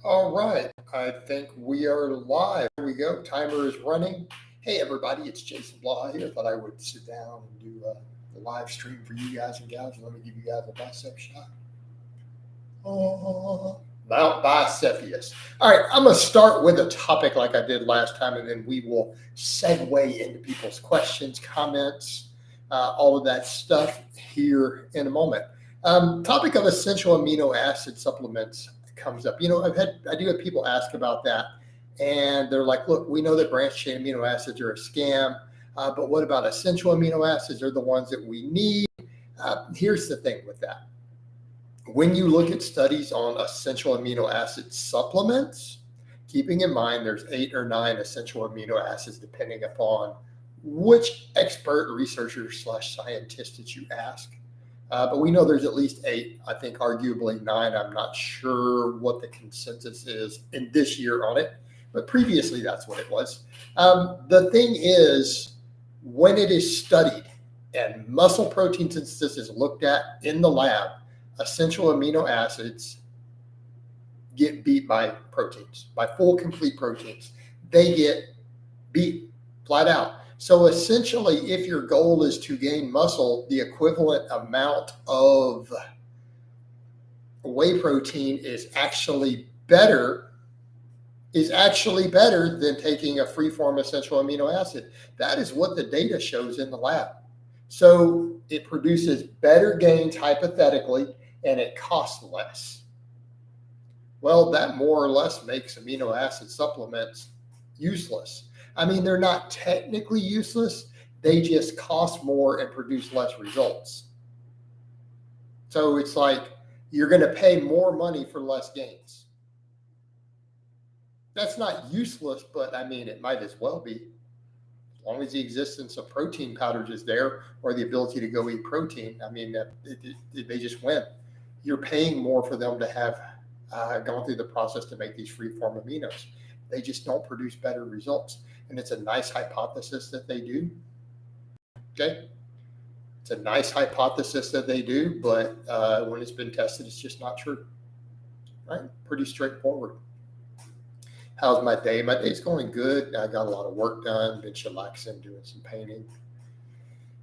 All right, I think we are live. Here we go. Timer is running. Hey, everybody, it's Jason Blaha here. Thought I would sit down and do a live stream for you guys and gals. Let me give you guys a bicep shot. Mount Bicephalus. All right, I'm going to start with a topic like I did last time, and then we will segue into people's questions, comments, all of that stuff here in a moment. Topic of essential amino acid supplements comes up. I do have people ask about that, and they're like, "Look, we know that branched chain amino acids are a scam, but what about essential amino acids? Are the ones that we need?" Here's the thing with that. When you look at studies on essential amino acid supplements, keeping in mind there's 8 or 9 essential amino acids depending upon which expert researcher slash scientist that you ask. But we know there's at least 8, I think arguably 9. I'm not sure what the consensus is in this year on it, but previously that's what it was. The thing is, when it is studied and muscle protein synthesis is looked at in the lab, essential amino acids get beat by proteins, by full complete proteins. They get beat flat out. So essentially, if your goal is to gain muscle, the equivalent amount of whey protein is actually better than taking a free-form essential amino acid. That is what the data shows in the lab. So it produces better gains hypothetically, and it costs less. Well, that more or less makes amino acid supplements useless. I mean, they're not technically useless. They just cost more and produce less results. So it's like you're going to pay more money for less gains. That's not useless, but I mean, it might as well be. As long as the existence of protein powders is there, or the ability to go eat protein, I mean, they just win. You're paying more for them to have gone through the process to make these free-form aminos. They just don't produce better results. And it's a nice hypothesis that they do. Okay? It's a nice hypothesis that they do, but when it's been tested, it's just not true. Right? Pretty straightforward. How's my day? My day's going good. I got a lot of work done. Been chillaxing, doing some painting.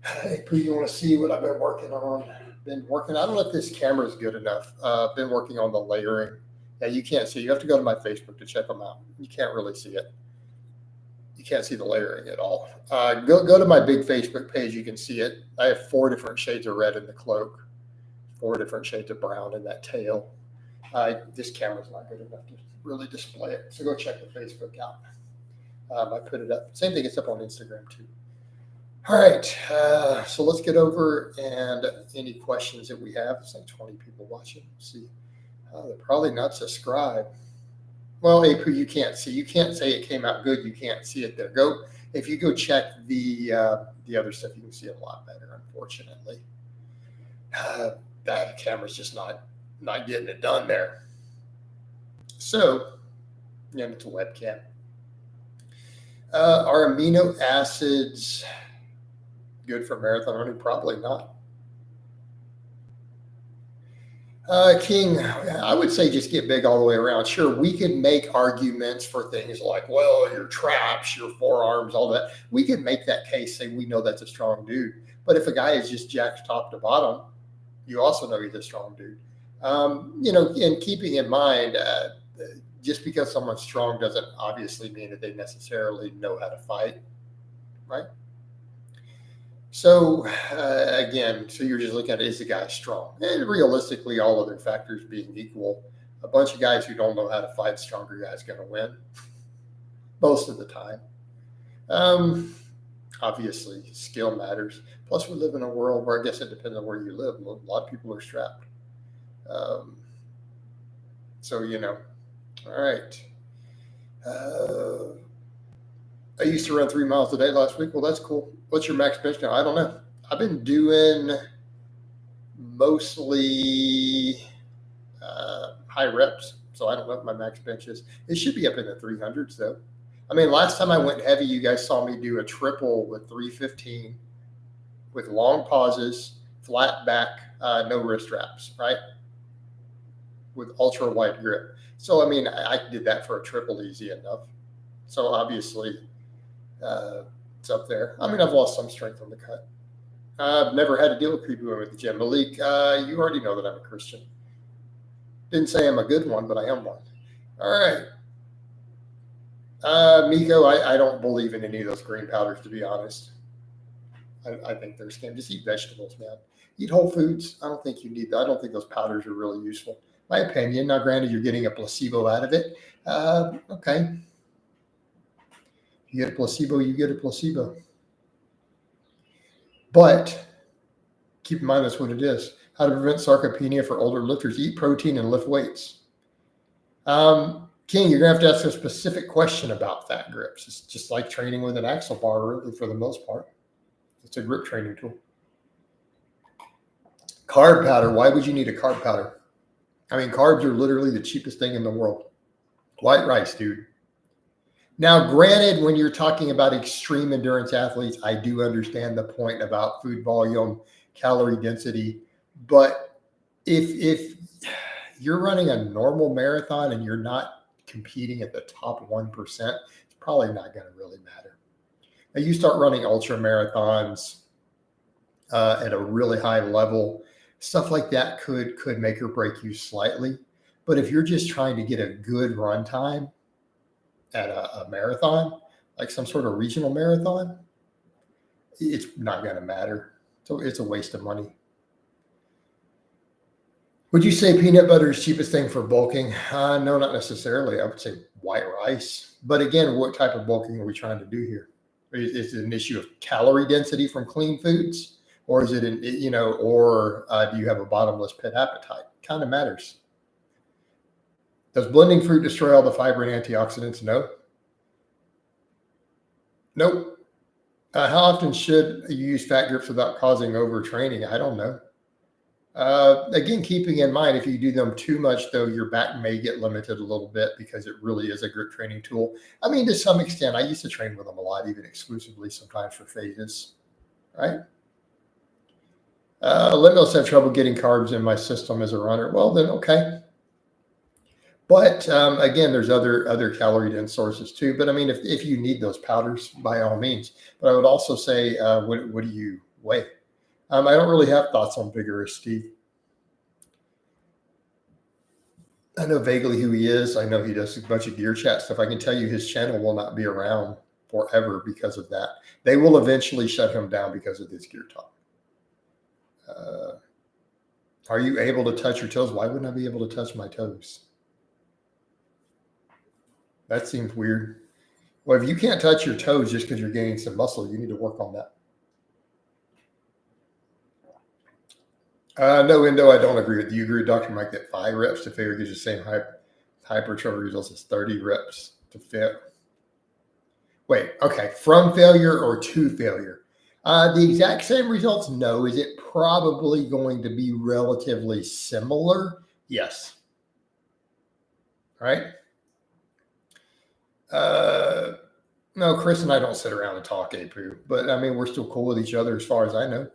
Hey, Pooh, you want to see what I've been working on? I don't know if this camera is good enough. Been working on the layering. Yeah, you can't see. You have to go to my Facebook to check them out. You can't really see it. You can't see the layering at all. Go to my big Facebook page. You can see it. I have 4 different shades of red in the cloak, 4 different shades of brown in that tail. This camera's not good enough to really display it. So go check the Facebook out. I put it up. Same thing, it's up on Instagram too. All right, so let's get over and any questions that we have. It's like 20 people watching. Let's see. They're probably not subscribed. Well, Apu, you can't see. You can't say it came out good. You can't see it there. If you go check the other stuff, you can see it a lot better. Unfortunately, that camera's just not getting it done there. So, yeah, it's a webcam. Are amino acids good for marathon running? Probably not. King, I would say just get big all the way around. Sure, we could make arguments for things like, well, your traps, your forearms, all that. We could make that case, say we know that's a strong dude. But if a guy is just jacked top to bottom, you also know he's a strong dude. And keeping in mind, just because someone's strong doesn't obviously mean that they necessarily know how to fight, right? So again, so you're just looking at, is the guy strong? And realistically, all other factors being equal, a bunch of guys who don't know how to fight, stronger guys going to win most of the time. Obviously, skill matters. Plus, we live in a world where I guess it depends on where you live. A lot of people are strapped. All right. I used to run 3 miles a day last week. Well, that's cool. What's your max bench now? I don't know. I've been doing mostly high reps, so I don't know what my max bench is. It should be up in the 300s, though. I mean, last time I went heavy, you guys saw me do a triple with 315 with long pauses, flat back, no wrist wraps, right? with ultra wide grip. So, I mean, I did that for a triple easy enough. So obviously, it's up there. I mean, I've lost some strength on the cut. I've never had to deal with creepy women at the gym. Malik, you already know that I'm a Christian. Didn't say I'm a good one, but I am one. All right. Miko, I don't believe in any of those green powders, to be honest. I think they're scam. Just eat vegetables, man. Eat whole foods. I don't think you need that. I don't think those powders are really useful. My opinion. Now, granted, you're getting a placebo out of it. Okay. You get a placebo, you get a placebo. But keep in mind that's what it is. How to prevent sarcopenia for older lifters: eat protein and lift weights. King, you're going to have to ask a specific question about fat grips. It's just like training with an axle bar, really, for the most part. It's a grip training tool. Carb powder. Why would you need a carb powder? I mean, carbs are literally the cheapest thing in the world. White rice, dude. Now, granted, when you're talking about extreme endurance athletes, I do understand the point about food volume, calorie density. But if you're running a normal marathon and you're not competing at the top 1%, it's probably not going to really matter. Now, you start running ultra marathons at a really high level, stuff like that could make or break you slightly. But if you're just trying to get a good run time at a marathon, like some sort of regional marathon, it's not going to matter. So it's a waste of money. Would you say peanut butter is cheapest thing for bulking? No, not necessarily. I would say white rice. But again, what type of bulking are we trying to do here? Is it an issue of calorie density from clean foods? Or is it, do you have a bottomless pit appetite? Kind of matters. Does blending fruit destroy all the fiber and antioxidants? No. Nope. How often should you use fat grips without causing overtraining? I don't know. Again, keeping in mind, if you do them too much, though, your back may get limited a little bit because it really is a grip training tool. I mean, to some extent, I used to train with them a lot, even exclusively sometimes for phases, right? Limos have trouble getting carbs in my system as a runner. Well, then, okay. But again, there's other calorie dense sources too. But I mean, if you need those powders, by all means. But I would also say, what do you weigh? I don't really have thoughts on Vigorous Steve. I know vaguely who he is. I know he does a bunch of gear chat stuff. I can tell you his channel will not be around forever because of that. They will eventually shut him down because of this gear talk. Are you able to touch your toes? Why wouldn't I be able to touch my toes? That seems weird. Well, if you can't touch your toes just because you're gaining some muscle, you need to work on that. No, Indo, I don't agree with you. You agree with Dr. Mike that 5 reps to failure gives you the same hypertrophy results as 30 reps to fail. Wait, okay. From failure or to failure? The exact same results? No. Is it probably going to be relatively similar? Yes. All right. No, Chris and I don't sit around and talk, Apu, but I mean, we're still cool with each other as far as I know.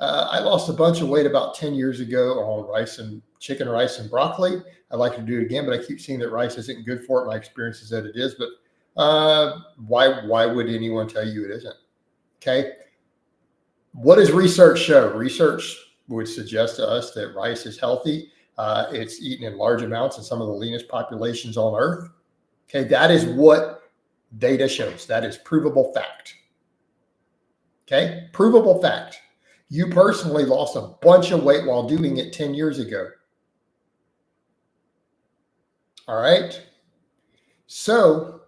I lost a bunch of weight about 10 years ago on chicken rice and broccoli. I'd like to do it again, but I keep seeing that rice isn't good for it. My experience is that it is, but why would anyone tell you it isn't? Okay. What does research show? Research would suggest to us that rice is healthy. It's eaten in large amounts in some of the leanest populations on earth. Okay. That is what data shows. That is provable fact. Okay. Provable fact. You personally lost a bunch of weight while doing it 10 years ago. All right. So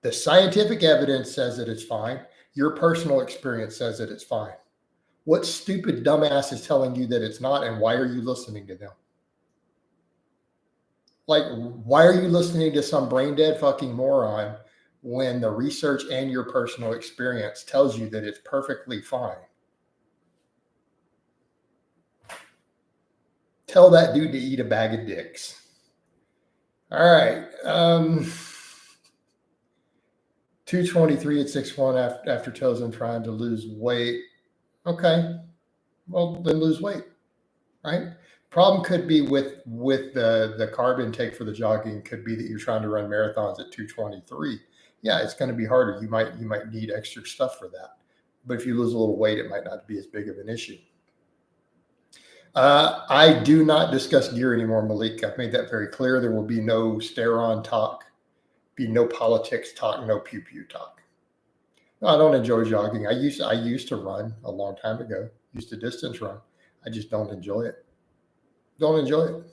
the scientific evidence says that it's fine. Your personal experience says that it's fine. What stupid dumbass is telling you that it's not, and why are you listening to them? Like, why are you listening to some brain dead fucking moron when the research and your personal experience tells you that it's perfectly fine? Tell that dude to eat a bag of dicks. All right. 223 at 6'1" after toes and trying to lose weight. Okay. Well, then lose weight, right? Problem could be with the carb intake for the jogging could be that you're trying to run marathons at 223. Yeah, it's going to be harder. You might need extra stuff for that. But if you lose a little weight, it might not be as big of an issue. I do not discuss gear anymore, Malik. I've made that very clear. There will be no Steron talk, be no politics talk, no pew pew talk. No, I don't enjoy jogging. I used to run a long time ago. Used to distance run. I just don't enjoy it. Don't enjoy it.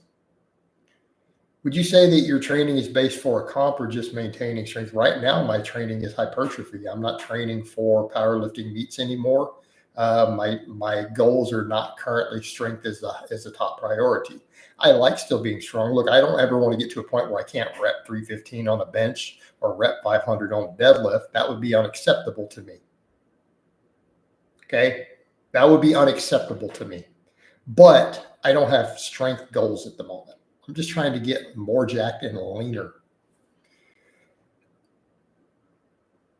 Would you say that your training is based for a comp or just maintaining strength? Right now, my training is hypertrophy. I'm not training for powerlifting meets anymore. My goals are not currently strength as a top priority. I like still being strong. Look, I don't ever want to get to a point where I can't rep 315 on a bench or rep 500 on a deadlift. That would be unacceptable to me. Okay, that would be unacceptable to me. But I don't have strength goals at the moment. I'm just trying to get more jacked and leaner.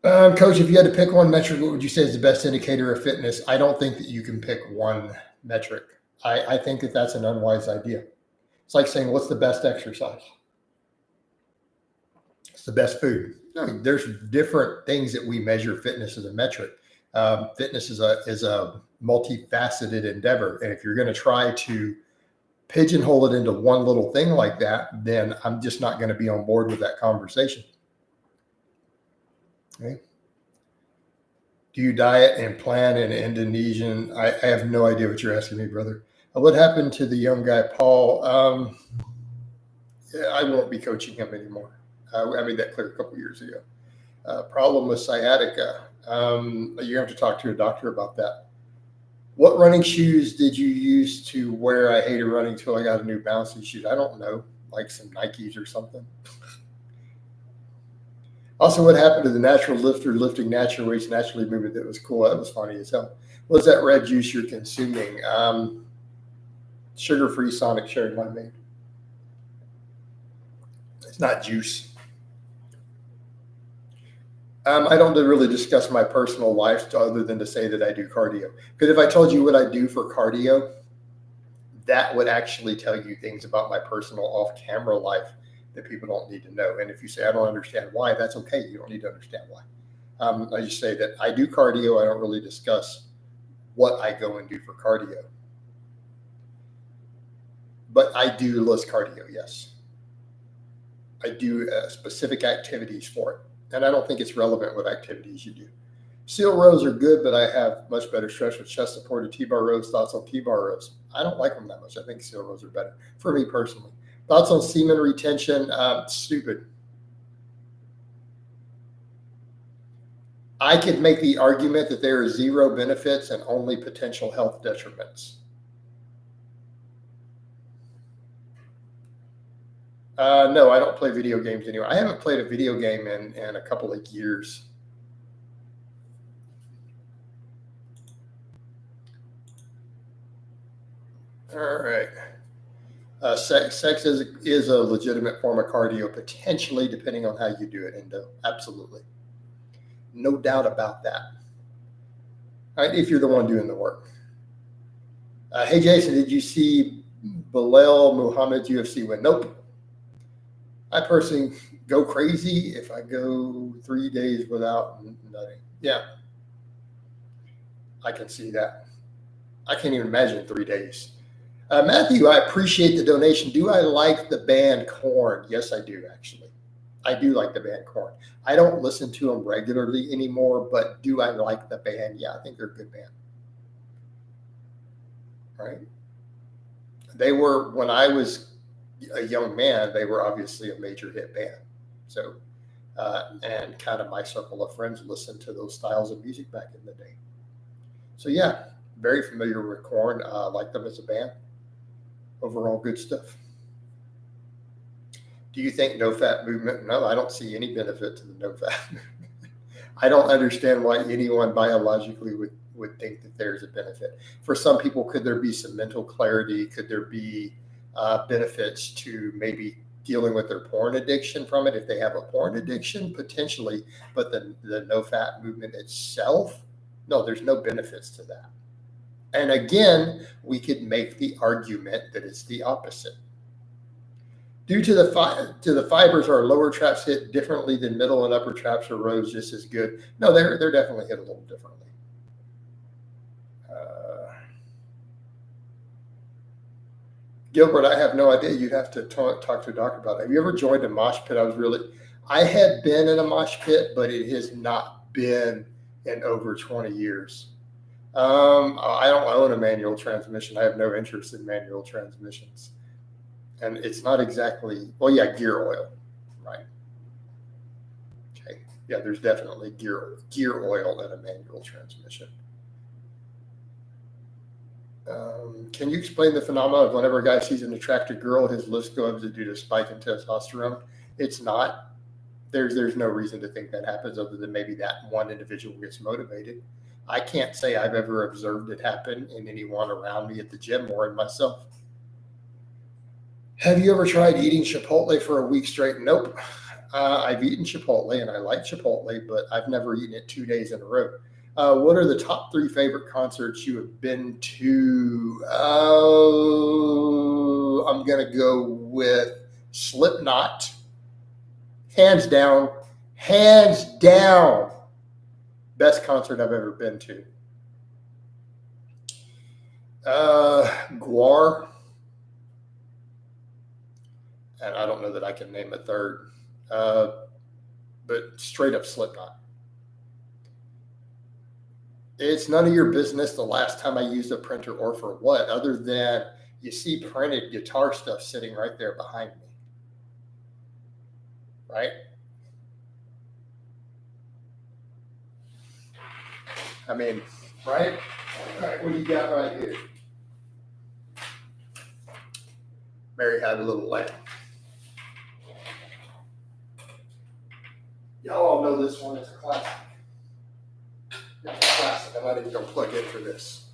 Coach, if you had to pick one metric, what would you say is the best indicator of fitness? I don't think that you can pick one metric. I think that that's an unwise idea. It's like saying, what's the best exercise? It's the best food. I mean, there's different things that we measure fitness as a metric. Fitness is a multifaceted endeavor. And if you're going to try to pigeonhole it into one little thing like that, then I'm just not going to be on board with that conversation. Okay. Do you diet and plan in Indonesian? I have no idea what you're asking me, brother. What happened to the young guy, Paul? I won't be coaching him anymore. I made that clear a couple years ago. Problem with sciatica. You have to talk to a doctor about that. What running shoes did you use to wear? I hated running until I got a new bouncy shoes. I don't know, like some Nikes or something. Also, what happened to the natural lifter lifting natural weights naturally movement? That was cool. That was funny as hell. What's that red juice you're consuming? Sugar-free Sonic Cherry Lemonade. It's not juice. I don't really discuss my personal life other than to say that I do cardio. Because if I told you what I do for cardio, that would actually tell you things about my personal off-camera life that people don't need to know. And if you say, I don't understand why, that's okay. You don't need to understand why. I just say that I do cardio. I don't really discuss what I go and do for cardio. But I do list cardio, yes. I do specific activities for it. And I don't think it's relevant what activities you do. Seal rows are good, but I have much better stretch with chest supported T-bar rows. Thoughts on T-bar rows? I don't like them that much. I think seal rows are better for me personally. Thoughts on semen retention? Stupid. I could make the argument that there are zero benefits and only potential health detriments. No, I don't play video games anymore. I haven't played a video game in a couple of years. All right. Sex is a legitimate form of cardio, potentially, depending on how you do it, Indo. Absolutely. No doubt about that. All right, if you're the one doing the work. Hey, Jason, did you see Bilal Muhammad's UFC win? Nope. I personally go crazy if I go 3 days without nutting. Yeah. I can see that. I can't even imagine 3 days. Matthew, I appreciate the donation. Do I like the band Korn? Yes, I do, actually. I do like the band Korn. I don't listen to them regularly anymore, but do I like the band? Yeah, I think they're a good band. Right? They were, when I was a young man, they were obviously a major hit band. So, and kind of my circle of friends listened to those styles of music back in the day. So, yeah, very familiar with Korn. Like them as a band. Overall, good stuff. Do you think no fat movement? No, I don't see any benefit to the no fat movement. I don't understand why anyone biologically would think that there's a benefit. For some people, could there be some mental clarity? Could there be benefits to maybe dealing with their porn addiction from it if they have a porn addiction? Potentially, but the no fat movement itself, no, there's no benefits to that. And again, we could make the argument that it's the opposite. Due to the fibers, our lower traps hit differently than middle and upper traps, or rows just as good. No, they're definitely hit a little differently. Gilbert, I have no idea. You'd have to talk to a doctor about it. Have you ever joined a mosh pit? I had been in a mosh pit, but it has not been in over 20 years. I don't own a manual transmission. I have no interest in manual transmissions. And it's not exactly, well, yeah, gear oil, right? Okay. Yeah, there's definitely gear oil in a manual transmission. Can you explain the phenomenon of whenever a guy sees an attractive girl, his lifts go up due to spike in testosterone? It's not. There's no reason to think that happens other than maybe that one individual gets motivated. I can't say I've ever observed it happen in anyone around me at the gym or in myself. Have you ever tried eating Chipotle for a week straight? Nope. I've eaten Chipotle and I like Chipotle, but I've never eaten it 2 days in a row. What are the top 3 favorite concerts you have been to? I'm going to go with Slipknot. Hands down. Best concert I've ever been to. Guar. And I don't know that I can name a third. But straight up Slipknot. It's none of your business the last time I used a printer or for what, other than you see printed guitar stuff sitting right there behind me. Right? I mean, right? All right, what do you got right here? Mary Had a Little Lamb. Y'all all know this one. It's a classic. It's a classic. I'm not even going to plug in for this.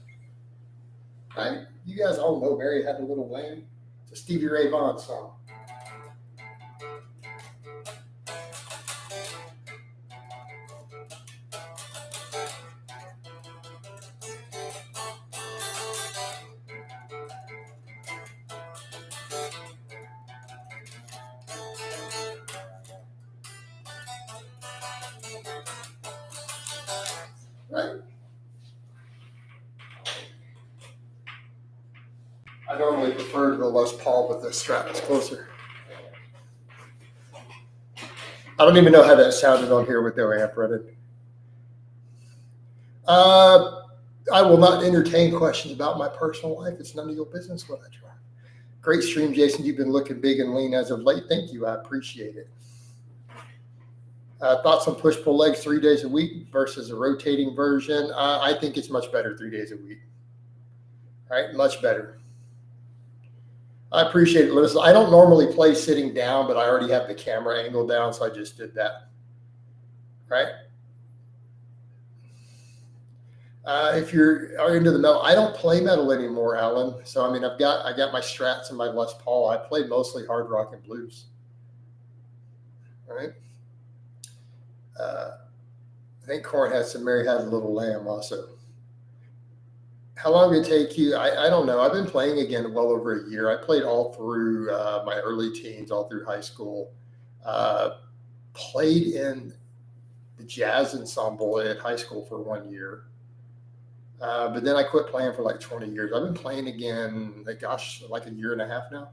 Right? You guys all know Mary Had a Little Lamb. It's a Stevie Ray Vaughan song. Right? I normally prefer the Les Paul, but the strap is closer. I don't even know how that sounded on here with no amp running. I will not entertain questions about my personal life. It's none of your business what I try. Great stream, Jason. You've been looking big and lean as of late. Thank you. I appreciate it. Thoughts on push-pull legs 3 days a week versus a rotating version? I think it's much better 3 days a week. All right, much better. I appreciate it, Lewis. I don't normally play sitting down, but I already have the camera angle down, so I just did that. Right? If are into the metal, I don't play metal anymore, Alan. So I mean, I got my Strats and my Les Paul. I play mostly hard rock and blues. All right. I think Corn has some Mary Had a Little Lamb also. How long did it take you? I don't know. I've been playing again well over a year. I played all through my early teens, all through high school. Played in the jazz ensemble at high school for 1 year. But then I quit playing for like 20 years. I've been playing again, gosh, like a year and a half now.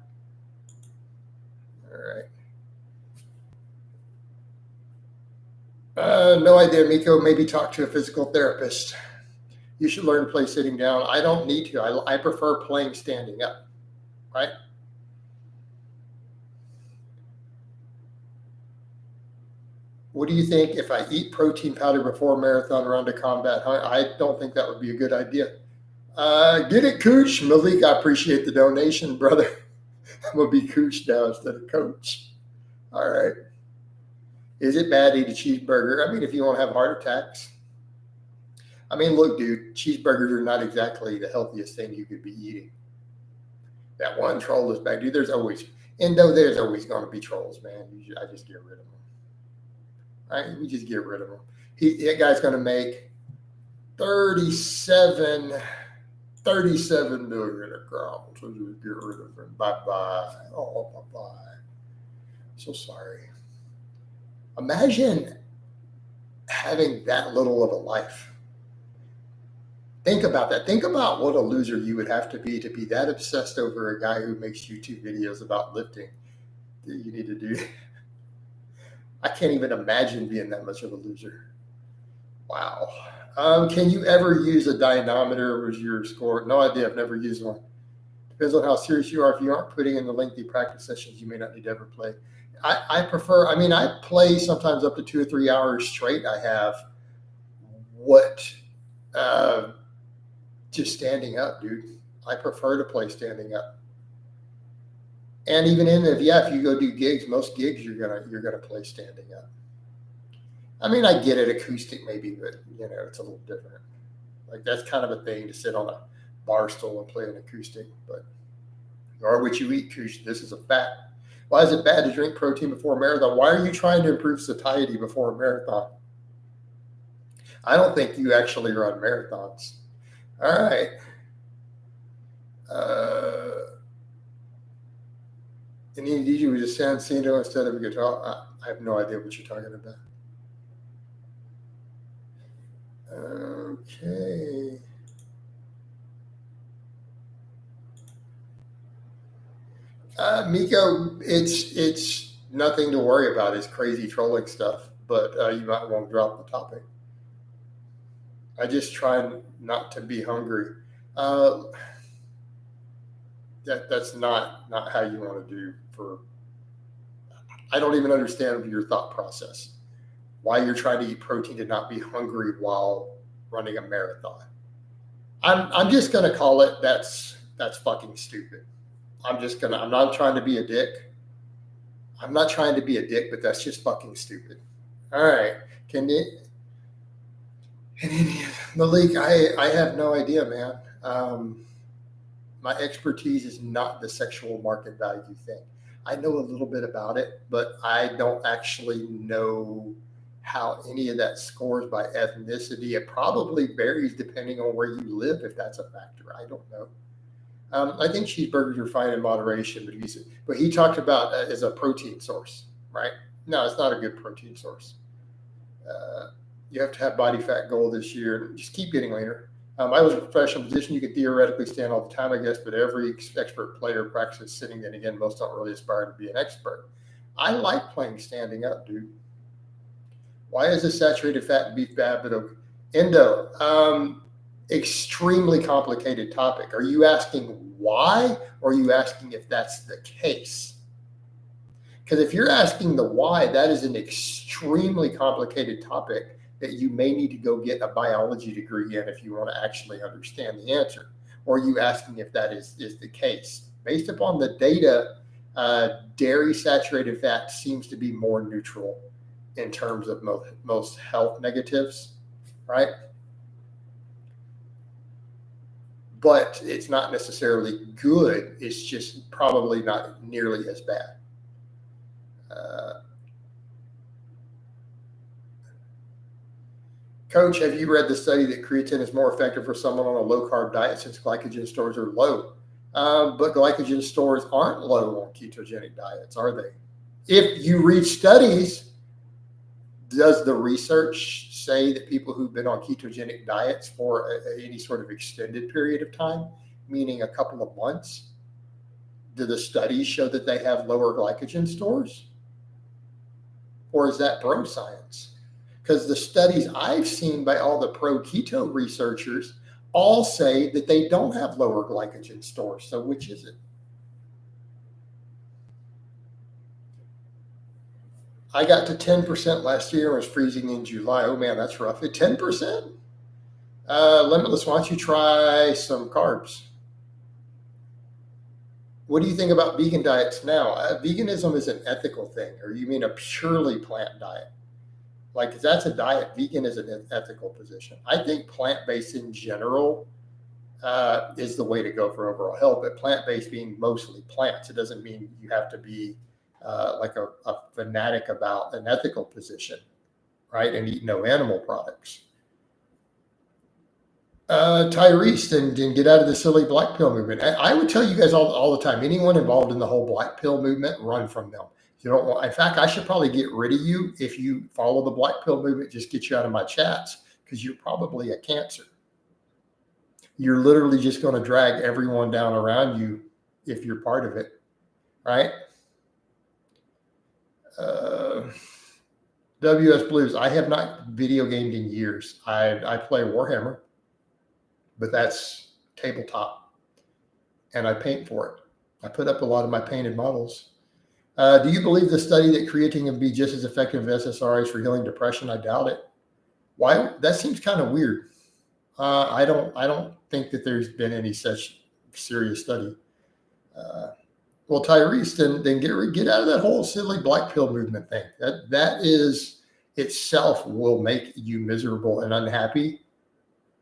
All right. No idea, Miko. Maybe talk to a physical therapist. You should learn to play sitting down. I don't need to. I prefer playing standing up, right? What do you think if I eat protein powder before a marathon run to combat hunger? I don't think that would be a good idea. Get it, Cooch. Malik, I appreciate the donation, brother. I'm going to be Cooch now instead of Coach. All right. Is it bad to eat a cheeseburger? I mean, if you want to have heart attacks. I mean, look, dude, cheeseburgers are not exactly the healthiest thing you could be eating. That one troll is bad. Dude, there's always going to be trolls, man. I just get rid of them. Right? We just get rid of them. That guy's going to make 37 37 million accounts. So just get rid of them. Bye-bye. Oh, bye-bye. So sorry. Imagine having that little of a life. Think about that. Think about what a loser you would have to be that obsessed over a guy who makes YouTube videos about lifting. You need to do. I can't even imagine being that much of a loser. Wow. Can you ever use a dynamometer as your score? No idea. I've never used one. Depends on how serious you are. If you aren't putting in the lengthy practice sessions, you may not need to ever play. I prefer, I play sometimes up to 2 or 3 hours straight. I have just standing up, dude. I prefer to play standing up. And even if you go do gigs, most gigs you're gonna play standing up. I get it, acoustic maybe, but it's a little different. Like that's kind of a thing to sit on a bar stool and play an acoustic, but you are what you eat, Kush. This is a fact. Why is it bad to drink protein before a marathon? Why are you trying to improve satiety before a marathon? I don't think you actually run marathons. All right. And DJ was just San Sino instead of a guitar. I have no idea what you're talking about. Okay. Miko, it's nothing to worry about. It's crazy trolling stuff, but you might want to drop the topic. I just try not to be hungry. That's not how you want to do I don't even understand your thought process. Why you're trying to eat protein to not be hungry while running a marathon. I'm just going to call it that's fucking stupid. I'm not trying to be a dick. I'm not trying to be a dick, but that's just fucking stupid. All right. Malik, I have no idea, man. My expertise is not the sexual market value thing. I know a little bit about it, but I don't actually know how any of that scores by ethnicity. It probably varies depending on where you live, if that's a factor. I don't know. I think cheeseburgers are fine in moderation, but he talked about as a protein source, right? No, it's not a good protein source. You have to have body fat goal this year and just keep getting leaner. I was a professional position. You could theoretically stand all the time, I guess, but every expert player practices sitting. Then again, most don't really aspire to be an expert. I like playing standing up, dude. Why is this saturated fat and beef bad? But Endo, extremely complicated topic. Are you asking why, or are you asking if that's the case? Because if you're asking the why, that is an extremely complicated topic that you may need to go get a biology degree in if you want to actually understand the answer. Or are you asking if that is the case? Based upon the data, dairy saturated fat seems to be more neutral in terms of most health negatives, right? But it's not necessarily good. It's just probably not nearly as bad. Coach, have you read the study that creatine is more effective for someone on a low-carb diet since glycogen stores are low? But glycogen stores aren't low on ketogenic diets, are they? If you read studies, does the research say that people who've been on ketogenic diets for any sort of extended period of time, meaning a couple of months, do the studies show that they have lower glycogen stores? Or is that bro science? Because the studies I've seen by all the pro keto researchers all say that they don't have lower glycogen stores. So which is it? I got to 10% last year and was freezing in July. Oh man, that's rough. At 10%? Limitless, why don't you try some carbs? What do you think about vegan diets now? Veganism is an ethical thing, or you mean a purely plant diet? Like, that's a diet. Vegan is an ethical position. I think plant-based in general is the way to go for overall health, but plant-based being mostly plants, it doesn't mean you have to be like a fanatic about an ethical position, right? And eat no animal products. Tyrese, and get out of the silly black pill movement. I would tell you guys all the time, anyone involved in the whole black pill movement, run from them. You don't want, in fact, I should probably get rid of you if you follow the black pill movement, just get you out of my chats because you're probably a cancer. You're literally just going to drag everyone down around you if you're part of it, right? WS Blues, I have not video gamed in years. I play Warhammer, but that's tabletop, and I paint for it. I put up a lot of my painted models. Do you believe the study that creatine would be just as effective as SSRIs for healing depression? I doubt it. Why? That seems kind of weird. I don't think that there's been any such serious study. Well, Tyrese, then get out of that whole silly black pill movement thing. That is itself will make you miserable and unhappy,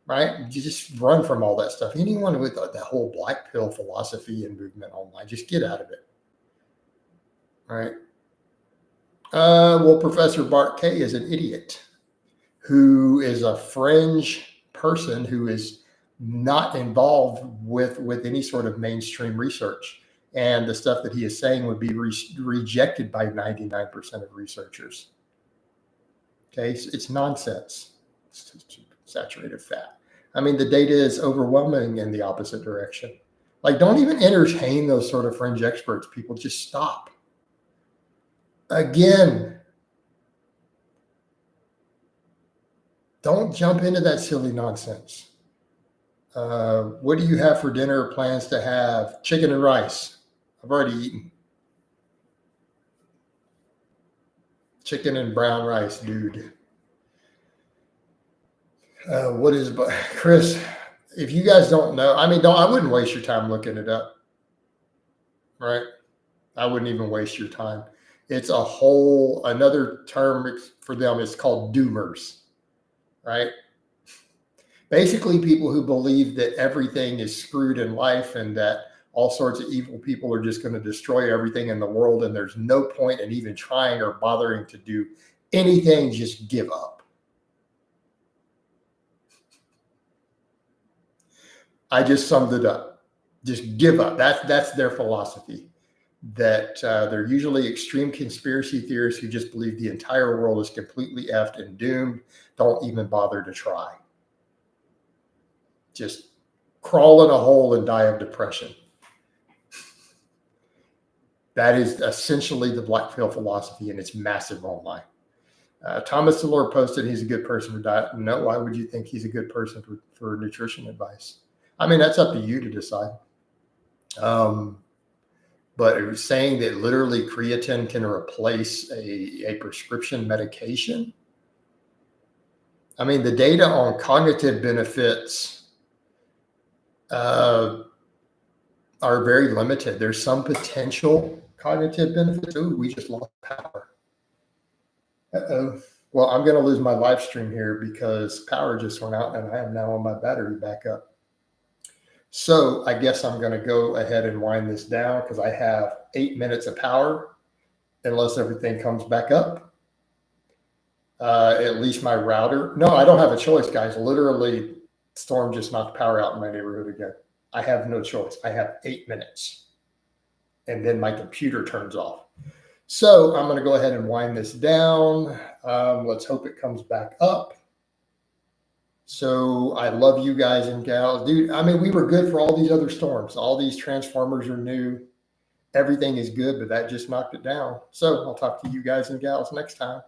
right? You just run from all that stuff. Anyone with that whole black pill philosophy and movement online, just get out of it. All right. Well, Professor Bart K is an idiot who is a fringe person who is not involved with any sort of mainstream research. And the stuff that he is saying would be rejected by 99% of researchers. Okay, it's nonsense. It's saturated fat. I mean, the data is overwhelming in the opposite direction. Like, don't even entertain those sort of fringe experts. People, just stop. Again, don't jump into that silly nonsense. What do you have for dinner or plans to have? Chicken and rice. I've already eaten. Chicken and brown rice, dude. What is, Chris, if you guys don't know, I mean, I wouldn't waste your time looking it up, right? I wouldn't even waste your time. It's another term for them is called doomers, right? Basically, people who believe that everything is screwed in life and that all sorts of evil people are just going to destroy everything in the world, and there's no point in even trying or bothering to do anything, just give up. I just summed it up. Just give up. That's their philosophy. That they're usually extreme conspiracy theorists who just believe the entire world is completely effed and doomed. Don't even bother to try. Just crawl in a hole and die of depression. That is essentially the black pill philosophy, and it's massive online. Thomas Delore posted he's a good person for diet. No, why would you think he's a good person for nutrition advice? I mean, that's up to you to decide. But it was saying that literally creatine can replace a prescription medication. I mean, the data on cognitive benefits are very limited. There's some potential cognitive benefits. Ooh, we just lost power. Uh-oh. Well, I'm going to lose my live stream here because power just went out and I am now on my battery backup. So I guess I'm going to go ahead and wind this down because I have 8 minutes of power unless everything comes back up. At least my router. No, I don't have a choice, guys. Literally, storm just knocked power out in my neighborhood again. I have no choice. I have 8 minutes. And then my computer turns off. So I'm going to go ahead and wind this down. Let's hope it comes back up. So I love you guys and gals. Dude, I mean, we were good for all these other storms. All these transformers are new. Everything is good, but that just knocked it down. So I'll talk to you guys and gals next time.